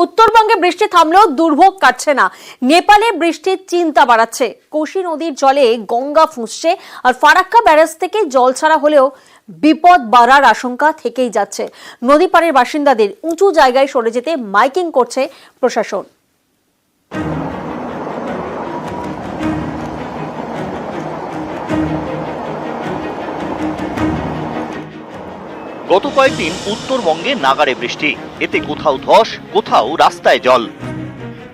উত্তরবঙ্গে বৃষ্টি থামলেও দুর্ভোগ কাটছে না। নেপালে বৃষ্টির চিন্তা বাড়াচ্ছে। কোশি নদীর জলে গঙ্গা ফুঁসছে আর ফারাক্কা ব্যারেজ থেকে জল ছাড়া হলেও বিপদ বাড়ার আশঙ্কা থেকেই যাচ্ছে। নদী পাড়ের বাসিন্দাদের উঁচু জায়গায় সরে যেতে মাইকিং করছে প্রশাসন। গত কয়েকদিন উত্তরবঙ্গে নাগাড়ে বৃষ্টি, এতে কোথাও ধস, কোথাও রাস্তায় জল।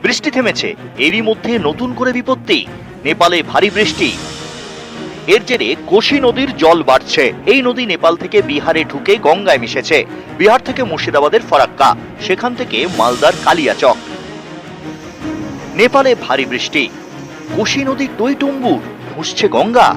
বৃষ্টি থেমেছে, এরই মধ্যে নতুন করে বিপত্তি। নেপালে ভারী বৃষ্টি, এর জেরে কোশি নদীর জল বাড়ছে। এই নদী নেপাল থেকে বিহারে ঢুকে গঙ্গায় মিশেছে। বিহার থেকে মুর্শিদাবাদের ফারাক্কা, সেখান থেকে মালদার কালিয়াচক। নেপালে ভারী বৃষ্টি, কোশি নদী টইটুম্বুর, ফুঁসছে গঙ্গা।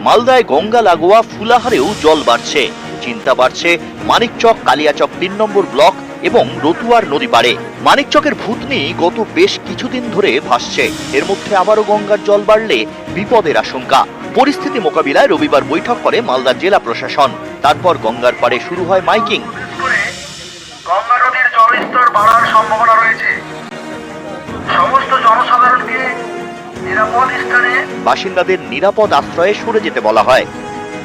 মালদায় গঙ্গা লাগোয়া ফুলাহারেও জল বাড়ছে। চিন্তা বাড়ছে মানিকচক, কালিয়াচক ৩ নম্বর ব্লক এবং রতুয়ার নদী পাড়ে। মানিকচকের ভূতনি গত বেশ কিছুদিন ধরে ভাসছে। এর মধ্যে আবারও গঙ্গার জল বাড়লে বিপদের আশঙ্কা। পরিস্থিতি মোকাবিলায় রবিবার বৈঠক করে মালদা জেলা প্রশাসন। তারপর গঙ্গার পাড়ে শুরু হয় মাইকিং। গঙ্গা নদীর জলস্তর বাড়ার সম্ভাবনা রয়েছে। সমস্ত জনসাধারণকে নিরাপদ স্থানে, বাসিন্দাদের নিরাপদ আশ্রয়ে সরে যেতে বলা হয়।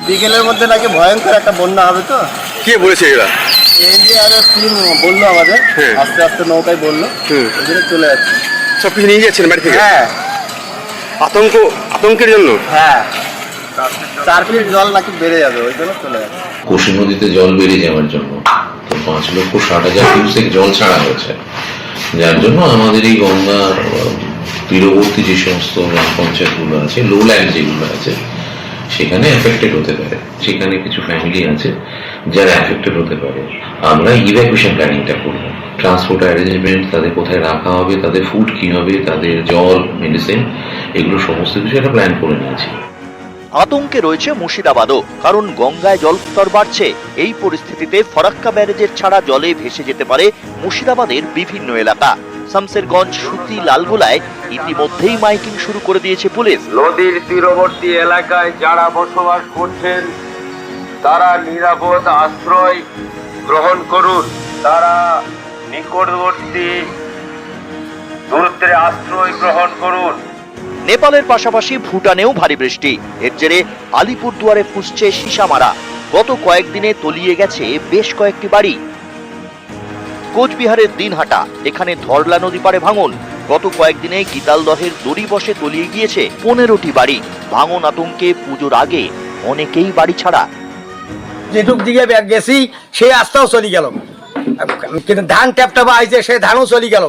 বিকেলের মধ্যে নাকি ভয়ঙ্কর একটা বন্যা হবে। তো কে বলেছে এরা? টিম বললো আমাদের, আস্তে আস্তে নৌকায় বললো, ওই জন্য চলে যাচ্ছে। সব কিছু নিয়ে যাচ্ছেন বাড়ি থেকে? হ্যাঁ, আতঙ্কের জন্য। হ্যাঁ, 4 ফিট জল নাকি বেড়ে যাবে, ওই জন্য চলে যাচ্ছে। কোশি নদীতে জল বেড়ে যাওয়ার জন্য তো 5,60,000 কিউসেক জল ছাড়া হয়েছে, যার জন্য আমাদের এই গঙ্গার তীরবর্তী যে সমস্ত গ্রাম পঞ্চায়েতগুলো আছে, লোল্যান্ড যেগুলো আছে, সেখানে এফেক্টেড হতে পারে। সেখানে কিছু ফ্যামিলি আছে যারা এফেক্টেড হতে পারে। আমরা ইভ্যাকুয়েশন প্ল্যানিংটা করব, ট্রান্সপোর্ট অ্যারেঞ্জমেন্ট, তাদের কোথায় রাখা হবে, তাদের ফুড কি হবে, তাদের জল, মেডিসিন, এগুলো সমস্ত কিছু একটা প্ল্যান করে নিয়েছি। আতঙ্কে রয়েছে মুর্শিদাবাদও, কারণ গঙ্গায় জলস্তর বাড়ছে। এই পরিস্থিতিতে ফারাক্কা ব্যারেজের ছাড়া জলে ভেসে যেতে পারে মুর্শিদাবাদের বিভিন্ন এলাকা। শামসেরগঞ্জ, সুতি, লালগোলায় ইতিমধ্যেই মাইকিং শুরু করে দিয়েছে পুলিশ। নদীর তীরবর্তী এলাকায় যারা বসবাস করছেন তারা নিরাপদ আশ্রয় গ্রহণ করুন। তারা নিকটবর্তী দূরত্বে আশ্রয় গ্রহণ করুন। নেপালের পাশাপাশি ভুটানেও ভারী বৃষ্টি, এর জেরে আলিপুরদুয়ারে ফুঁসছে সীসামারা। গত কয়েকদিনে তলিয়ে গেছে বেশ কয়েকটি বাড়ি। কোচবিহারের দিনহাটা, এখানে ধরলা নদী পাড়ে ভাঙন। গত কয়েকদিনে গীতালদহের দড়ি বসে তলিয়ে গিয়েছে 15টি বাড়ি। ভাঙন আতঙ্কে পুজোর আগে অনেকেই বাড়ি ছাড়া। যেটুক দিকে গেছি সেই রাস্তাও চলে গেল, কিন্তু ধান ট্যাপটাপা আইছে, সে ধানও চলে গেল।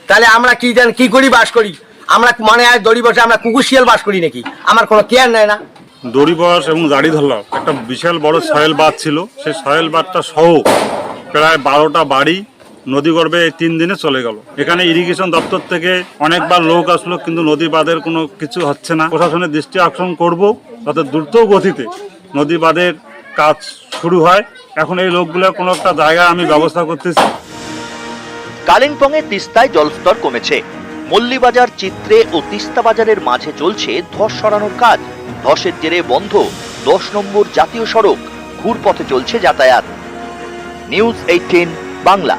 তাহলে আমরা কি করি, বাস করি? আমরা মনে হয় দড়ি বসে আমরা কুকুর শিয়াল বাস করি নাকি? আমার কোনো কেয়ার নেয় না। দড়ি বস এবং দাড়ি ধরল একটা বিশাল বড় সয়েল বাঁধ ছিল। সেই সয়েল বাঁধটা সহ প্রায় 12টা বাড়ি নদীগর্ভে এই 3 দিনে চলে গেল। এখানে ইরিগেশন দপ্তর থেকে অনেকবার লোক আসলো, কিন্তু নদী বাঁধের কোনো কিছু হচ্ছে না। প্রশাসনের দৃষ্টি আকর্ষণ করব যাতে দ্রুত গতিতে নদী বাঁধের কাজ শুরু হয়। এখন এই লোকগুলো কোনো একটা জায়গায় আমি ব্যবস্থা করতেছি। কালিম্পংয়ে তিস্তায় জলস্তর কমেছে। মল্লিবাজার, চিত্রে ও তিস্তা বাজারের মাঝে চলছে ধস সরানোর কাজ। ধসের জেরে বন্ধ 10 নম্বর জাতীয় সড়ক, ঘুরপথে চলছে যাতায়াত। নিউজ 18 বাংলা।